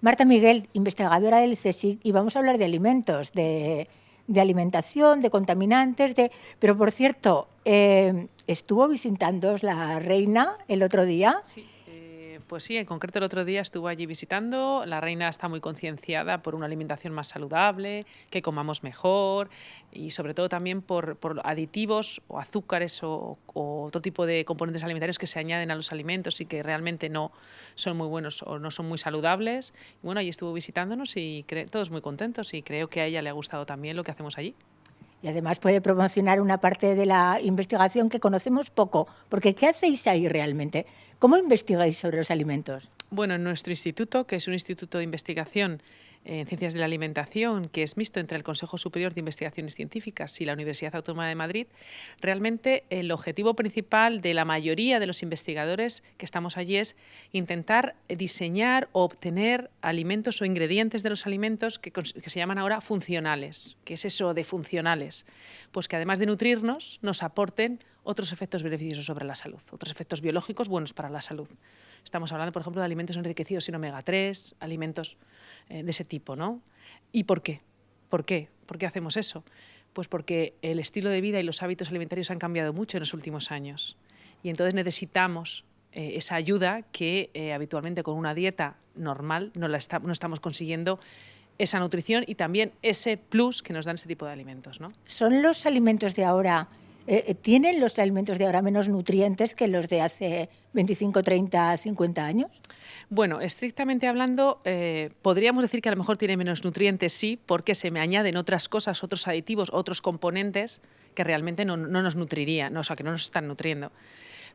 Marta Miguel, investigadora del CSIC, y vamos a hablar de alimentos, de alimentación, de contaminantes, pero por cierto, estuvo visitándoos la reina el otro día. Sí, pues sí, en concreto el otro día estuvo allí visitando. La reina está muy concienciada por una alimentación más saludable, que comamos mejor y sobre todo también por aditivos o azúcares o otro tipo de componentes alimentarios que se añaden a los alimentos y que realmente no son muy buenos o no son muy saludables. Y bueno, allí estuvo visitándonos y todos muy contentos y creo que a ella le ha gustado también lo que hacemos allí. Y además puede promocionar una parte de la investigación que conocemos poco, porque ¿qué hacéis ahí realmente? ¿Cómo investigáis sobre los alimentos? Bueno, en nuestro instituto, que es un instituto de investigación en ciencias de la alimentación, que es mixto entre el Consejo Superior de Investigaciones Científicas y la Universidad Autónoma de Madrid, realmente el objetivo principal de la mayoría de los investigadores que estamos allí es intentar diseñar o obtener alimentos o ingredientes de los alimentos que se llaman ahora funcionales. ¿Qué es eso de funcionales? Pues que además de nutrirnos, nos aporten otros efectos beneficiosos sobre la salud, otros efectos biológicos buenos para la salud. Estamos hablando, por ejemplo, de alimentos enriquecidos en omega 3, alimentos de ese tipo, ¿no? ¿Y por qué? ¿Por qué? ¿Por qué hacemos eso? Pues porque el estilo de vida y los hábitos alimentarios han cambiado mucho en los últimos años. Y entonces necesitamos esa ayuda que habitualmente con una dieta normal no estamos consiguiendo esa nutrición y también ese plus que nos dan ese tipo de alimentos, ¿no? ¿Son los alimentos de ahora, tienen los alimentos de ahora menos nutrientes que los de hace 25, 30, 50 años? Bueno, estrictamente hablando, podríamos decir que a lo mejor tiene menos nutrientes, sí, porque se me añaden otras cosas, otros aditivos, otros componentes que realmente no nos nutrirían, o sea, que no nos están nutriendo.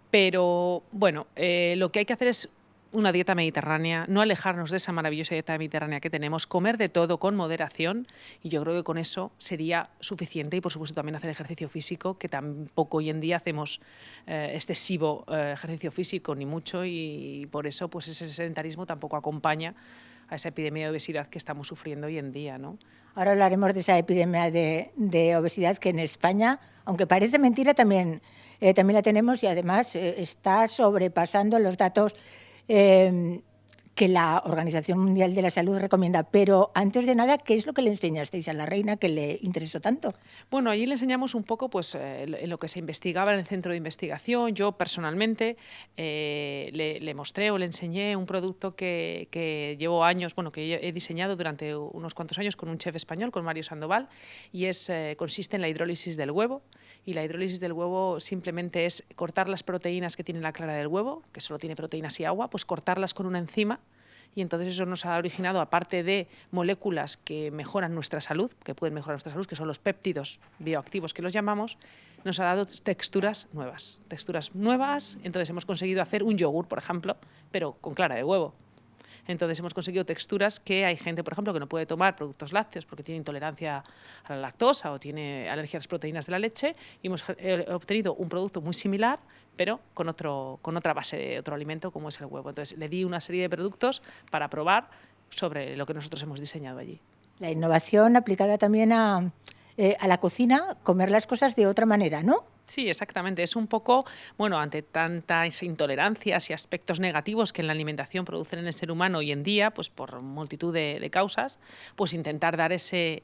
Pero bueno, lo que hay que hacer es una dieta mediterránea, no alejarnos de esa maravillosa dieta mediterránea que tenemos, comer de todo con moderación y yo creo que con eso sería suficiente y por supuesto también hacer ejercicio físico, que tampoco hoy en día hacemos excesivo ejercicio físico ni mucho y por eso pues ese sedentarismo tampoco acompaña a esa epidemia de obesidad que estamos sufriendo hoy en día, ¿no? Ahora hablaremos de esa epidemia de obesidad que en España, aunque parece mentira, también la tenemos y además está sobrepasando los datos que la Organización Mundial de la Salud recomienda. Pero antes de nada, ¿qué es lo que le enseñasteis a la reina que le interesó tanto? Bueno, allí le enseñamos un poco pues, en lo que se investigaba en el centro de investigación. Yo personalmente le mostré o le enseñé un producto que llevo años, bueno, que he diseñado durante unos cuantos años con un chef español, con Mario Sandoval, y consiste en la hidrólisis del huevo. Y la hidrólisis del huevo simplemente es cortar las proteínas que tiene la clara del huevo, que solo tiene proteínas y agua, pues cortarlas con una enzima. Y entonces eso nos ha originado, aparte de moléculas que mejoran nuestra salud, que pueden mejorar nuestra salud, que son los péptidos bioactivos que los llamamos, nos ha dado texturas nuevas. Texturas nuevas, entonces hemos conseguido hacer un yogur, por ejemplo, pero con clara de huevo. Entonces hemos conseguido texturas que hay gente, por ejemplo, que no puede tomar productos lácteos porque tiene intolerancia a la lactosa o tiene alergia a las proteínas de la leche y hemos obtenido un producto muy similar pero con otra base de otro alimento como es el huevo. Entonces le di una serie de productos para probar sobre lo que nosotros hemos diseñado allí. La innovación aplicada también a la cocina, comer las cosas de otra manera, ¿no? Sí, exactamente. Es un poco, bueno, ante tantas intolerancias y aspectos negativos que en la alimentación producen en el ser humano hoy en día, pues por multitud de causas, pues intentar dar ese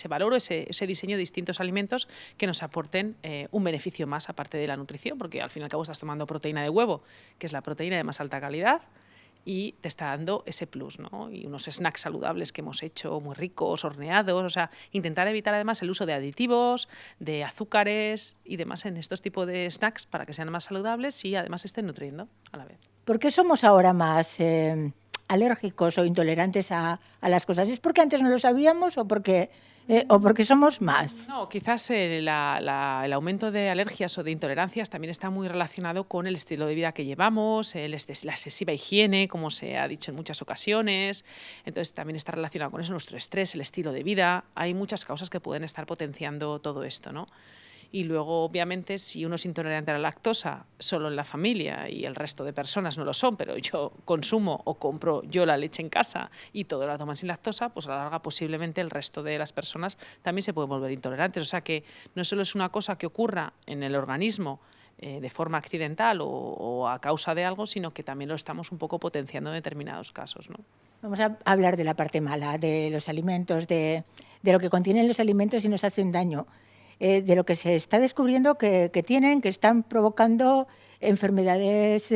valor o ese diseño de distintos alimentos que nos aporten un beneficio más aparte de la nutrición, porque al fin y al cabo estás tomando proteína de huevo, que es la proteína de más alta calidad, y te está dando ese plus, ¿no? Y unos snacks saludables que hemos hecho, muy ricos, horneados, o sea, intentar evitar además el uso de aditivos, de azúcares y demás en estos tipos de snacks para que sean más saludables y además estén nutriendo a la vez. ¿Por qué somos ahora más alérgicos o intolerantes a las cosas? ¿Es porque antes no lo sabíamos o porque somos más? No, quizás el aumento de alergias o de intolerancias también está muy relacionado con el estilo de vida que llevamos, la excesiva higiene, como se ha dicho en muchas ocasiones. Entonces también está relacionado con eso nuestro estrés, el estilo de vida. Hay muchas causas que pueden estar potenciando todo esto, ¿no? Y luego, obviamente, si uno es intolerante a la lactosa solo en la familia y el resto de personas no lo son, pero yo consumo o compro yo la leche en casa y todo la toman sin lactosa, pues a la larga posiblemente el resto de las personas también se pueden volver intolerantes. O sea que no solo es una cosa que ocurra en el organismo de forma accidental o a causa de algo, sino que también lo estamos un poco potenciando en determinados casos, ¿no? Vamos a hablar de la parte mala, de los alimentos, de lo que contienen los alimentos y nos hacen daño, de lo que se está descubriendo que están provocando enfermedades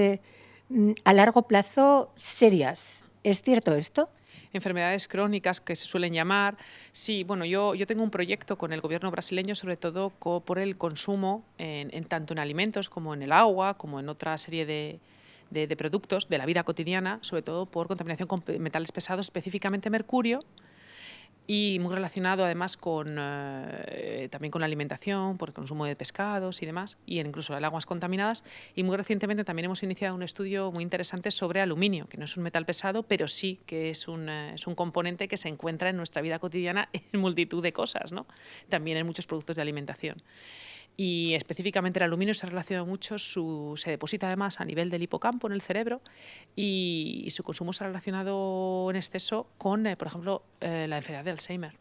a largo plazo serias. ¿Es cierto esto? Enfermedades crónicas que se suelen llamar. Sí, bueno, yo tengo un proyecto con el gobierno brasileño, sobre todo por el consumo, tanto en alimentos como en el agua, como en otra serie de productos de la vida cotidiana, sobre todo por contaminación con metales pesados, específicamente mercurio, y muy relacionado además también con la alimentación, por el consumo de pescados y demás, y incluso en aguas contaminadas. Y muy recientemente también hemos iniciado un estudio muy interesante sobre aluminio, que no es un metal pesado, pero sí que es un componente que se encuentra en nuestra vida cotidiana en multitud de cosas, ¿no? También en muchos productos de alimentación. Y específicamente el aluminio se relaciona mucho, se deposita además a nivel del hipocampo en el cerebro y su consumo se ha relacionado en exceso con, por ejemplo, la enfermedad de Alzheimer.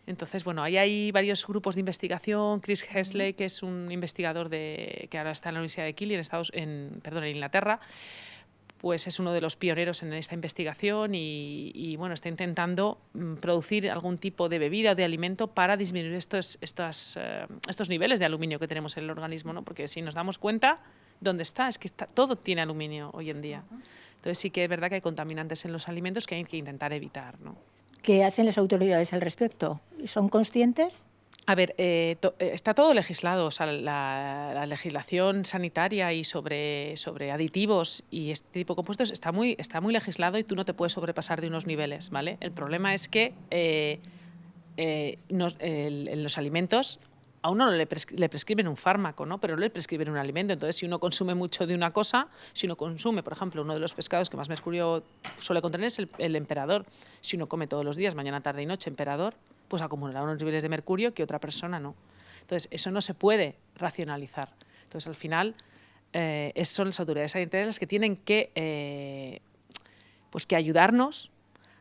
Entonces, bueno, ahí hay varios grupos de investigación. Chris Hesley, que es un investigador que ahora está en la Universidad de Keele en Inglaterra, pues es uno de los pioneros en esta investigación y bueno, está intentando producir algún tipo de bebida o de alimento para disminuir estos niveles de aluminio que tenemos en el organismo, ¿no? Porque si nos damos cuenta, ¿dónde está? Es que todo tiene aluminio hoy en día. Entonces sí que es verdad que hay contaminantes en los alimentos que hay que intentar evitar, ¿no? ¿Qué hacen las autoridades al respecto? ¿Son conscientes? A ver, está todo legislado, o sea, la legislación sanitaria y sobre aditivos y este tipo de compuestos está muy legislado y tú no te puedes sobrepasar de unos niveles, ¿vale? El problema es que en los alimentos a uno le prescriben un fármaco, ¿no? Pero no le prescriben un alimento. Entonces, si uno consume mucho de una cosa, si uno consume, por ejemplo, uno de los pescados que más mercurio suele contener es el emperador. Si uno come todos los días, mañana, tarde y noche, emperador, pues acumulará unos niveles de mercurio que otra persona no. Entonces, eso no se puede racionalizar. Entonces, al final, son las autoridades sanitarias las que tienen que ayudarnos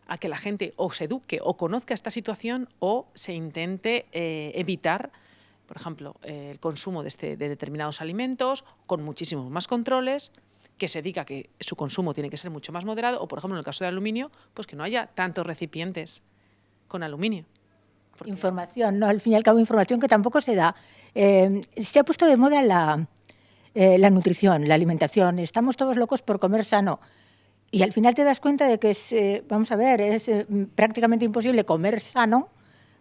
a que la gente o se eduque o conozca esta situación o se intente evitar, por ejemplo, el consumo de determinados alimentos con muchísimos más controles, que se diga que su consumo tiene que ser mucho más moderado o, por ejemplo, en el caso del aluminio, pues que no haya tantos recipientes con aluminio. Información, ¿no? Al fin y al cabo, información que tampoco se da. Se ha puesto de moda la nutrición, la alimentación. Estamos todos locos por comer sano. Y al final te das cuenta de que es prácticamente imposible comer sano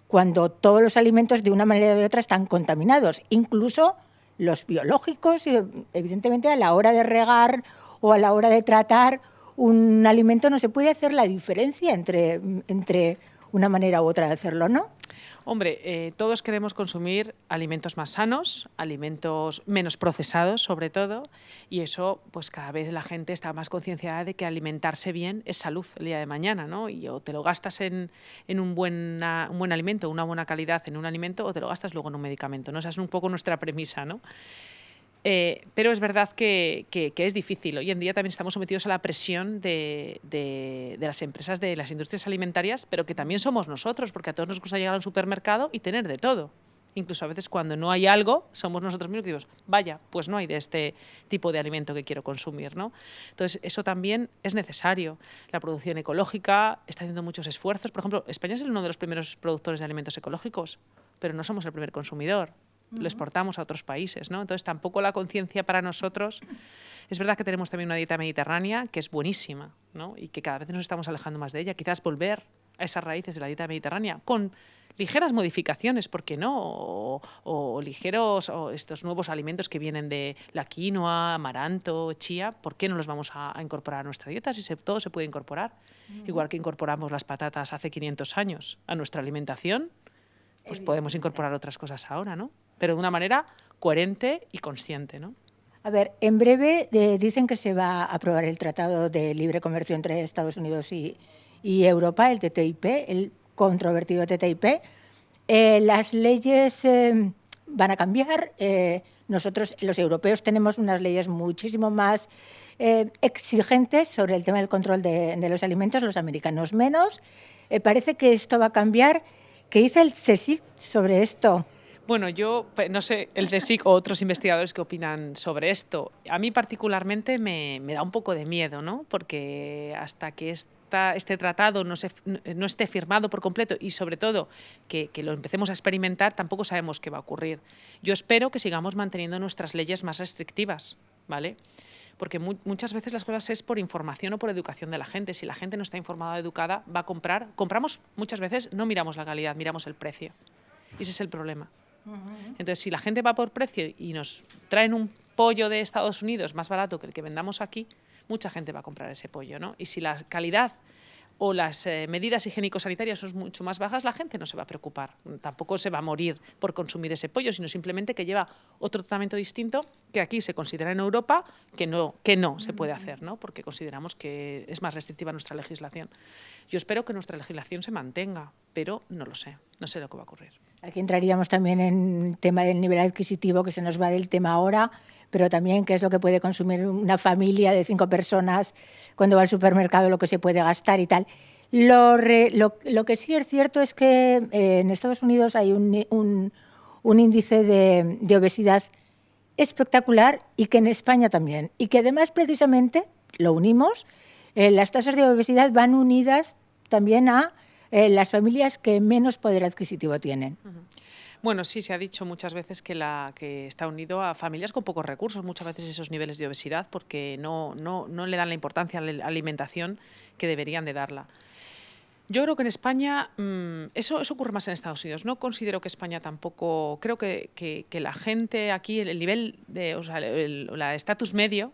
cuando todos los alimentos de una manera o de otra están contaminados. Incluso los biológicos, evidentemente a la hora de regar o a la hora de tratar un alimento no se puede hacer la diferencia entre una manera u otra de hacerlo, ¿no? Hombre, todos queremos consumir alimentos más sanos, alimentos menos procesados sobre todo, y eso pues cada vez la gente está más concienciada de que alimentarse bien es salud el día de mañana, ¿no? Y o te lo gastas en un buen alimento, una buena calidad en un alimento, o te lo gastas luego en un medicamento, ¿no? Esa es un poco nuestra premisa, ¿no? Pero es verdad que es difícil. Hoy en día también estamos sometidos a la presión de las empresas, de las industrias alimentarias, pero que también somos nosotros, porque a todos nos gusta llegar a un supermercado y tener de todo. Incluso a veces cuando no hay algo, somos nosotros mismos que decimos, vaya, pues no hay de este tipo de alimento que quiero consumir, ¿no? Entonces, eso también es necesario. La producción ecológica está haciendo muchos esfuerzos. Por ejemplo, España es uno de los primeros productores de alimentos ecológicos, pero no somos el primer consumidor. Lo exportamos a otros países, ¿no? Entonces, tampoco la conciencia para nosotros. Es verdad que tenemos también una dieta mediterránea que es buenísima, ¿no? Y que cada vez nos estamos alejando más de ella. Quizás volver a esas raíces de la dieta mediterránea con ligeras modificaciones, ¿por qué no? O ligeros, o estos nuevos alimentos que vienen de la quinoa, amaranto, chía, ¿por qué no los vamos a incorporar a nuestra dieta si todo se puede incorporar? Igual que incorporamos las patatas hace 500 años a nuestra alimentación, pues podemos incorporar otras cosas ahora, ¿no? Pero de una manera coherente y consciente, ¿no? A ver, en breve dicen que se va a aprobar el Tratado de Libre Comercio entre Estados Unidos y Europa, el TTIP, el controvertido TTIP. Las leyes van a cambiar. Nosotros, los europeos, tenemos unas leyes muchísimo más exigentes sobre el tema del control de los alimentos, los americanos menos. Parece que esto va a cambiar. ¿Qué dice el CSIC sobre esto? Bueno, yo no sé, el CSIC o otros investigadores que opinan sobre esto. A mí particularmente me da un poco de miedo, ¿no? Porque hasta que este tratado no esté firmado por completo y sobre todo que lo empecemos a experimentar, tampoco sabemos qué va a ocurrir. Yo espero que sigamos manteniendo nuestras leyes más restrictivas, ¿vale? Porque muchas veces las cosas es por información o por educación de la gente. Si la gente no está informada o educada, va a comprar. Compramos muchas veces, no miramos la calidad, miramos el precio. Y ese es el problema. Entonces, si la gente va por precio y nos traen un pollo de Estados Unidos más barato que el que vendamos aquí, mucha gente va a comprar ese pollo, ¿no? Y si la calidad o las medidas higiénico-sanitarias son mucho más bajas, la gente no se va a preocupar. Tampoco se va a morir por consumir ese pollo, sino simplemente que lleva otro tratamiento distinto que aquí se considera en Europa que no se puede hacer, ¿no? Porque consideramos que es más restrictiva nuestra legislación. Yo espero que nuestra legislación se mantenga, pero no lo sé, no sé lo que va a ocurrir. Aquí entraríamos también en el tema del nivel adquisitivo, que se nos va del tema ahora, pero también qué es lo que puede consumir una familia de 5 personas cuando va al supermercado, lo que se puede gastar y tal. Lo que sí es cierto es que en Estados Unidos hay un índice de obesidad espectacular y que en España también. Y que además precisamente lo unimos, las tasas de obesidad van unidas también a las familias que menos poder adquisitivo tienen. Bueno, sí, se ha dicho muchas veces que está unido a familias con pocos recursos, muchas veces esos niveles de obesidad, porque no le dan la importancia a la alimentación que deberían de darla. Yo creo que en España, eso ocurre más en Estados Unidos. No considero que España tampoco, creo que la gente aquí, el nivel de, o sea, la estatus medio,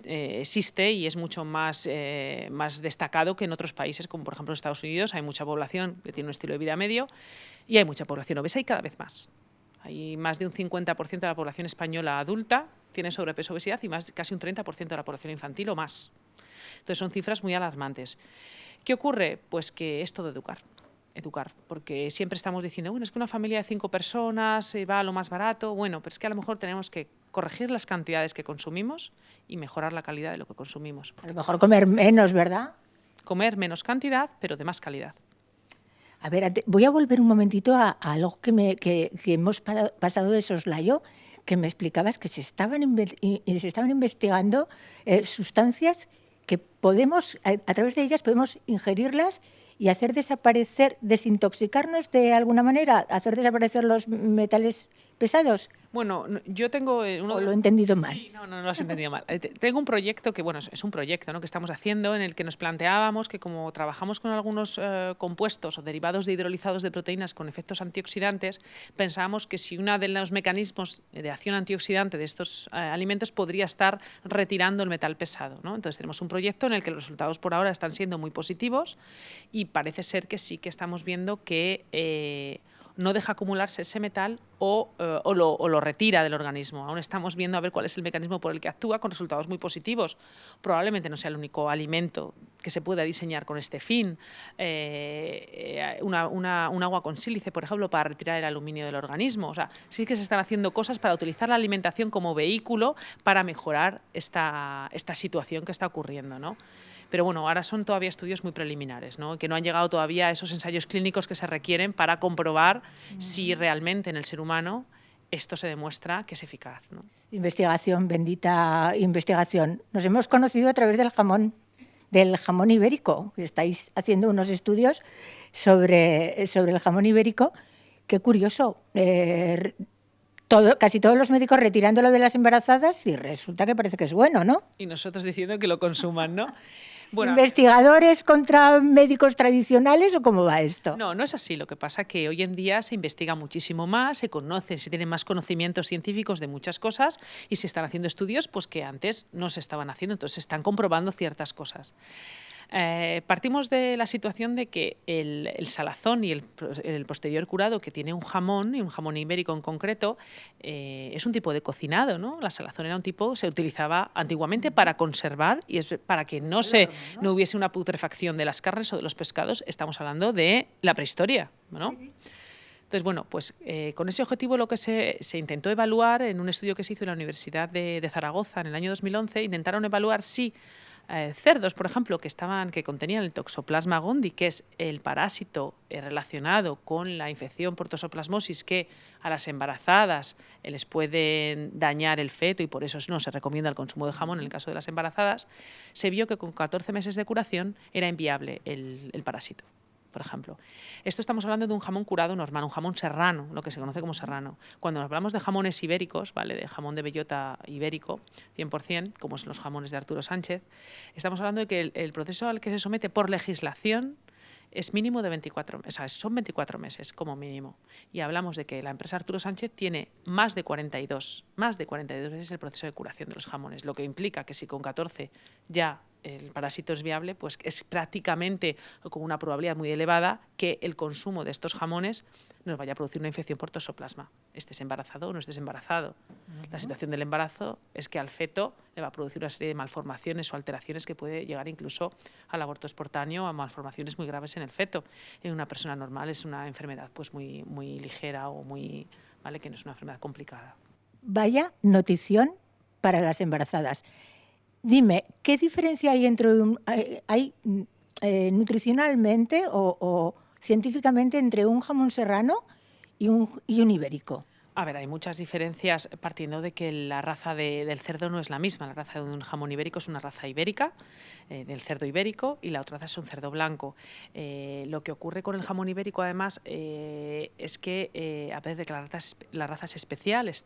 existe y es mucho más destacado que en otros países, como por ejemplo en Estados Unidos. Hay mucha población que tiene un estilo de vida medio y hay mucha población obesa y cada vez más. Hay más de un 50% de la población española adulta tiene sobrepeso o obesidad y casi un 30% de la población infantil o más. Entonces son cifras muy alarmantes. ¿Qué ocurre? Pues que es todo educar, porque siempre estamos diciendo, bueno, es que una familia de 5 personas va a lo más barato. Bueno, pero es que a lo mejor tenemos que corregir las cantidades que consumimos y mejorar la calidad de lo que consumimos. A lo mejor comer menos, ¿verdad? Comer menos cantidad, pero de más calidad. A ver, voy a volver un momentito a algo que hemos pasado de soslayo, que me explicabas que se estaban investigando sustancias que podemos, a través de ellas podemos ingerirlas y hacer desaparecer, desintoxicarnos de alguna manera, hacer desaparecer los metales pesados. Bueno, yo tengo... ¿O lo he entendido mal? Sí, no lo has entendido mal. Tengo un proyecto que, bueno, es un proyecto, ¿no?, que estamos haciendo en el que nos planteábamos que como trabajamos con algunos compuestos o derivados de hidrolizados de proteínas con efectos antioxidantes, pensábamos que si uno de los mecanismos de acción antioxidante de estos alimentos podría estar retirando el metal pesado, ¿no? Entonces tenemos un proyecto en el que los resultados por ahora están siendo muy positivos y parece ser que sí que estamos viendo que no deja acumularse ese metal o lo retira del organismo. Aún estamos viendo a ver cuál es el mecanismo por el que actúa, con resultados muy positivos. Probablemente no sea el único alimento que se pueda diseñar con este fin. Un agua con sílice, por ejemplo, para retirar el aluminio del organismo. O sea, sí que se están haciendo cosas para utilizar la alimentación como vehículo para mejorar esta situación que está ocurriendo, ¿no? Pero bueno, ahora son todavía estudios muy preliminares, ¿no?, que no han llegado todavía a esos ensayos clínicos que se requieren para comprobar si realmente en el ser humano esto se demuestra que es eficaz, ¿no? Investigación, bendita investigación. Nos hemos conocido a través del jamón ibérico. Estáis haciendo unos estudios sobre el jamón ibérico. Qué curioso. Casi todos los médicos retirándolo de las embarazadas y resulta que parece que es bueno, ¿no? Y nosotros diciendo que lo consuman, ¿no? Bueno, ¿investigadores contra médicos tradicionales o cómo va esto? No es así. Lo que pasa es que hoy en día se investiga muchísimo más, se conoce, se tienen más conocimientos científicos de muchas cosas y se están haciendo estudios pues, que antes no se estaban haciendo, entonces se están comprobando ciertas cosas. Partimos de la situación de que el salazón y el posterior curado que tiene un jamón, y un jamón ibérico en concreto, es un tipo de cocinado, ¿no? La salazón era un tipo, se utilizaba antiguamente para conservar y para que no hubiese una putrefacción de las carnes o de los pescados. Estamos hablando de la prehistoria, ¿no? Entonces, bueno, pues con ese objetivo lo que se intentó evaluar en un estudio que se hizo en la Universidad de Zaragoza en el año 2011, intentaron evaluar si cerdos, por ejemplo, que contenían el Toxoplasma gondii, que es el parásito relacionado con la infección por toxoplasmosis que a las embarazadas les puede dañar el feto y por eso no se recomienda el consumo de jamón en el caso de las embarazadas, se vio que con 14 meses de curación era inviable el parásito, por ejemplo. Esto estamos hablando de un jamón curado normal, un jamón serrano, lo que se conoce como serrano. Cuando hablamos de jamones ibéricos, ¿vale?, de jamón de bellota ibérico, 100%, como son los jamones de Arturo Sánchez, estamos hablando de que el proceso al que se somete por legislación es mínimo de 24 meses, o sea, son 24 meses como mínimo. Y hablamos de que la empresa Arturo Sánchez tiene más de 42 veces el proceso de curación de los jamones, lo que implica que si con 14 ya el parásito es viable, pues es prácticamente o con una probabilidad muy elevada que el consumo de estos jamones nos vaya a producir una infección por toxoplasma, estés embarazado o no estés embarazado. La situación del embarazo es que al feto le va a producir una serie de malformaciones o alteraciones que puede llegar incluso al aborto espontáneo, a malformaciones muy graves en el feto. En una persona normal es una enfermedad pues muy, muy ligera o muy, ¿vale?, que no es una enfermedad complicada. Vaya notición para las embarazadas. Dime, ¿qué diferencia hay nutricionalmente o científicamente entre un jamón serrano y un ibérico? A ver, hay muchas diferencias partiendo de que la raza del cerdo no es la misma. La raza de un jamón ibérico es una raza ibérica, del cerdo ibérico, y la otra raza es un cerdo blanco. Lo que ocurre con el jamón ibérico, además, es que, a pesar de que la raza es especial, es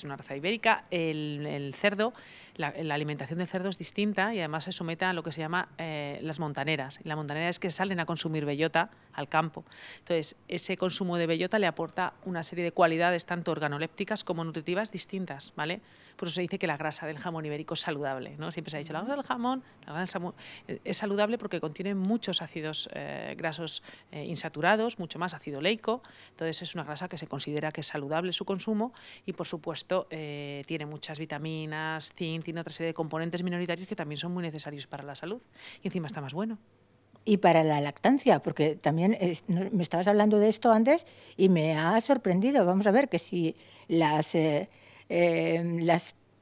una raza ibérica, el cerdo, la alimentación del cerdo es distinta y además se somete a lo que se llama las montaneras. Y la montanera es que salen a consumir bellota al campo. Entonces, ese consumo de bellota le aporta una serie de cualidades tanto organolépticas como nutritivas distintas, ¿vale? Por eso se dice que la grasa del jamón ibérico es saludable, ¿no? Siempre se ha dicho, la grasa del jamón es saludable porque contiene muchos ácidos grasos insaturados, mucho más ácido oleico, entonces es una grasa que se considera que es saludable su consumo y, por supuesto, tiene muchas vitaminas, zinc, tiene otra serie de componentes minoritarios que también son muy necesarios para la salud y encima está más bueno. Y para la lactancia, porque también me estabas hablando de esto antes y me ha sorprendido. Vamos a ver que si las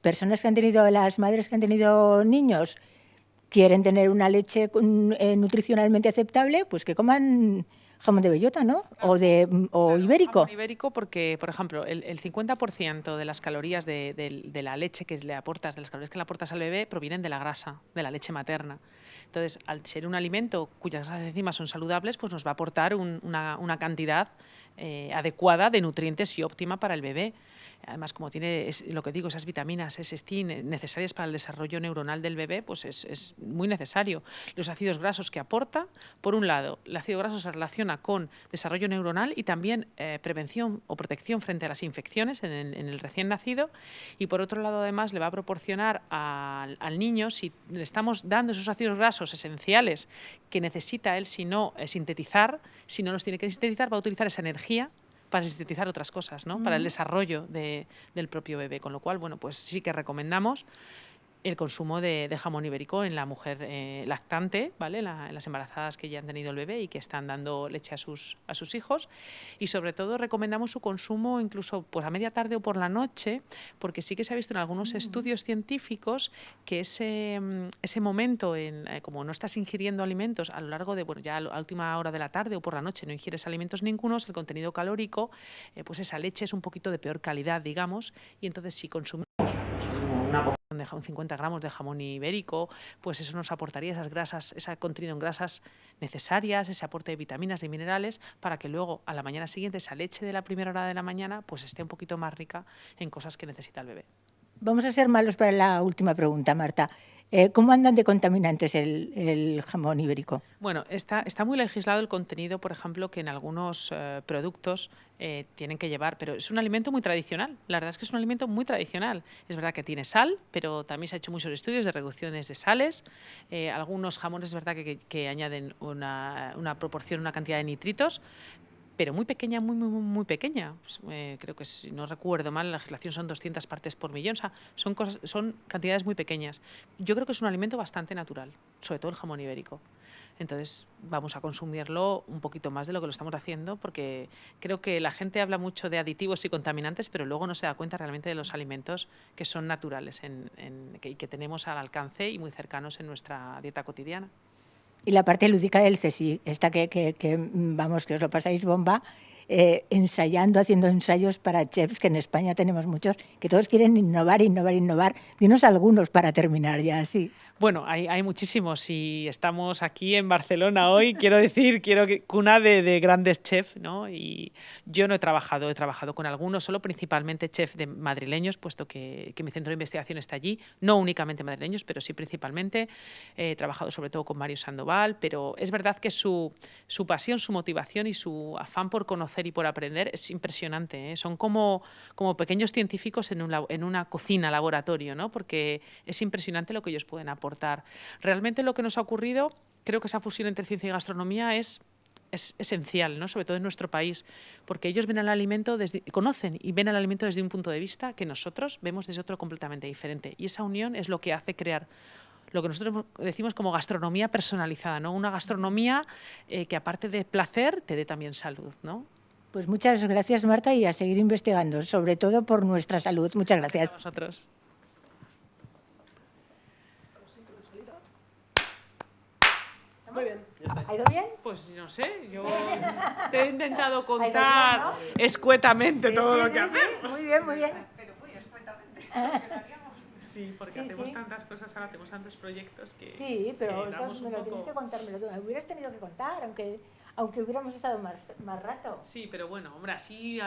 personas que han tenido, las madres que han tenido niños quieren tener una leche nutricionalmente aceptable, pues que coman jamón de bellota, ¿no? O ibérico. Jamón ibérico porque, por ejemplo, el 50% de las calorías de la leche que le aportas, de las calorías que le aportas al bebé, provienen de la grasa, de la leche materna. Entonces, al ser un alimento cuyas grasas enzimas son saludables, pues nos va a aportar una cantidad adecuada de nutrientes y óptima para el bebé. Además, como tiene, lo que digo, esas vitaminas, ese zinc necesarias para el desarrollo neuronal del bebé, pues es muy necesario. Los ácidos grasos que aporta, por un lado, el ácido graso se relaciona con desarrollo neuronal y también prevención o protección frente a las infecciones en el recién nacido, y por otro lado, además, le va a proporcionar al niño, si le estamos dando esos ácidos grasos esenciales que necesita él, si no sintetizar, si no los tiene que sintetizar, va a utilizar esa energía para sintetizar otras cosas, ¿no? Para el desarrollo del propio bebé. Con lo cual, bueno, pues sí que recomendamos el consumo de jamón ibérico en la mujer lactante, ¿vale? Las embarazadas que ya han tenido el bebé y que están dando leche a sus hijos. Y sobre todo recomendamos su consumo incluso pues, a media tarde o por la noche, porque sí que se ha visto en algunos estudios científicos que ese momento, como no estás ingiriendo alimentos a lo largo de, bueno, ya a la última hora de la tarde o por la noche no ingieres alimentos ningunos, el contenido calórico, pues esa leche es un poquito de peor calidad, digamos, y entonces si consumimos una porción de 50 gramos de jamón ibérico, pues eso nos aportaría esas grasas, ese contenido en grasas necesarias, ese aporte de vitaminas y minerales para que luego a la mañana siguiente esa leche de la primera hora de la mañana pues esté un poquito más rica en cosas que necesita el bebé. Vamos a ser malos para la última pregunta, Marta. ¿Cómo andan de contaminantes el jamón ibérico? Bueno, está muy legislado el contenido, por ejemplo, que en algunos productos tienen que llevar, pero es un alimento muy tradicional. La verdad es que es un alimento muy tradicional. Es verdad que tiene sal, pero también se ha hecho muchos estudios de reducciones de sales. Algunos jamones es verdad que añaden una proporción, una cantidad de nitritos, pero muy pequeña, muy pequeña. Pues, creo que, si no recuerdo mal, la legislación son 200 partes por millón. O sea, son cantidades muy pequeñas. Yo creo que es un alimento bastante natural, sobre todo el jamón ibérico. Entonces vamos a consumirlo un poquito más de lo que lo estamos haciendo, porque creo que la gente habla mucho de aditivos y contaminantes, pero luego no se da cuenta realmente de los alimentos que son naturales y que tenemos al alcance y muy cercanos en nuestra dieta cotidiana. Y la parte lúdica del CSIC, esta vamos, que os lo pasáis bomba, ensayando, haciendo ensayos para chefs, que en España tenemos muchos, que todos quieren innovar. Dinos algunos para terminar ya así. Bueno, hay muchísimos y estamos aquí en Barcelona hoy, cuna de grandes chefs, ¿no? Y yo no he trabajado con algunos, solo principalmente chefs madrileños, puesto que mi centro de investigación está allí, no únicamente madrileños, pero sí principalmente. He trabajado sobre todo con Mario Sandoval, pero es verdad que su pasión, su motivación y su afán por conocer y por aprender es impresionante, ¿eh? Son como pequeños científicos en una cocina, laboratorio, ¿no? Porque es impresionante lo que ellos pueden aportar. Realmente lo que nos ha ocurrido, creo que esa fusión entre ciencia y gastronomía es esencial, ¿no? Sobre todo en nuestro país, porque ellos conocen y ven al alimento desde un punto de vista que nosotros vemos desde otro completamente diferente. Y esa unión es lo que hace crear lo que nosotros decimos como gastronomía personalizada, ¿no? Una gastronomía que, aparte de placer, te dé también salud, ¿no? Pues muchas gracias, Marta, y a seguir investigando, sobre todo por nuestra salud. Muchas gracias. A vosotros. Muy bien, ya está. ¿Ha ido bien? Pues no sé, yo te he intentado contar escuetamente todo lo que hacemos. Muy bien, muy bien. Pero muy escuetamente. Sí, porque hacemos tantas cosas ahora, tenemos tantos proyectos que... Sí, pero que eso me lo tienes que contar, me hubieras tenido que contar, aunque hubiéramos estado más rato. Sí, pero bueno, hombre, así